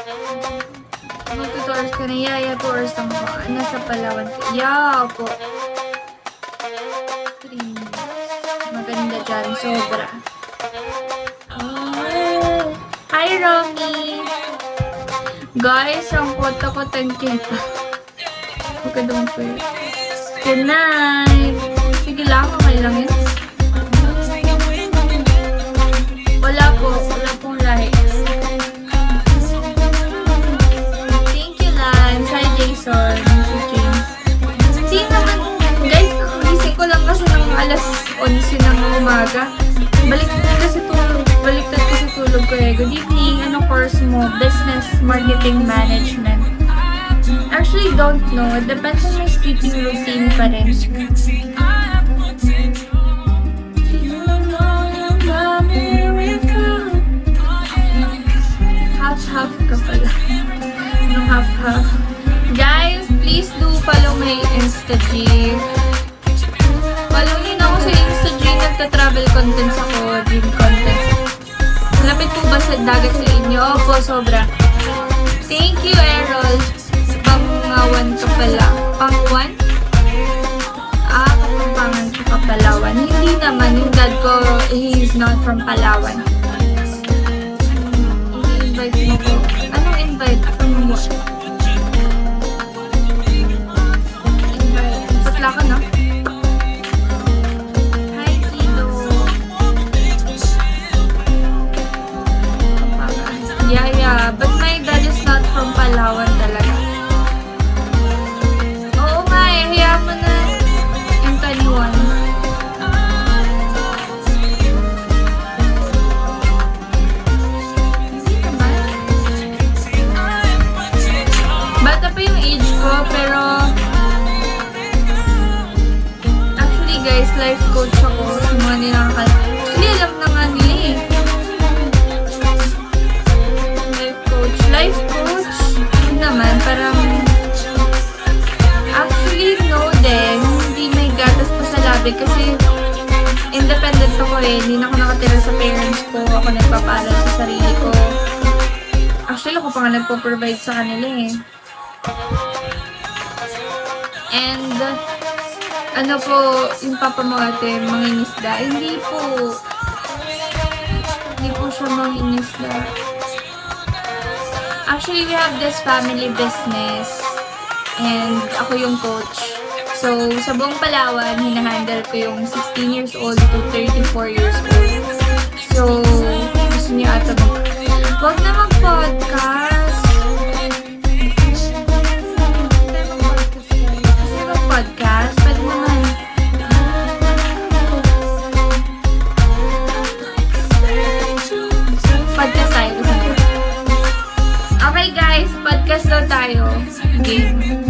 Mag-tours ka na, Yaya, tours lang po. Nasa Palawan ka. Yeah, po. 3 minutes. Maganda dyan, sobra. Oh. Hi, Romy! Guys, ang kotak-kotak kita. Magandang po yun. Good night! Sige lang, okay lang yun. Wala pong lahi. Thank you, Lance. Hi, Jason. Si James. Hindi naman, guys, kakagising ko lang kasi ng alas 11 ng umaga. Baliktad kasi tulog ko eh. Good evening. Anong course mo? Business Marketing Management. Actually, don't know. It depends on my sleeping routine pa rin. Half-half ka pala. No, half-half. Guys, please do follow my Insta-G. Follow nyo na ako sa Insta-G. Nagta-travel contents ako. Dream contents. Malapit po ba sa dagat sa inyo? Opo, sobra. Thank you, Errol. Pang-1 ka pala. Pang-1? Kapampangan ka Palawan. Hindi naman. Yung dad ko, he's not from Palawan. I-invite mo ko. Anong invite? From what? Invite. Patla ka na? Hi, Kilo. Yeah. But my dad is not from Palawan talaga. Oo nga eh. Hiya mo na yung Taliwan. Bata pa yung age ko, pero actually guys, life coach ako sa mga ninakakal. Actually, alam na nga nila eh. Life coach? Hindi naman, parang actually, no din. Hindi may gatas pa sa labi kasi independent ako eh. Hindi na ako nakatira sa parents ko. Ako nagpaparal sa sarili ko. Actually, ako pa nga nagpo-provide sa kanila eh. And, ano po, yung papa mo ate, mangingisda? Hindi po siya mangingisda. Actually, we have this family business and ako yung coach. So, sa buong Palawan, hinahandle ko yung 16 years old to 34 years old. So, gusto niyo ata wag na mag-podcast. Podcast, pwede naman. Podcast tayo. Okay guys, podcast daw tayo. Game.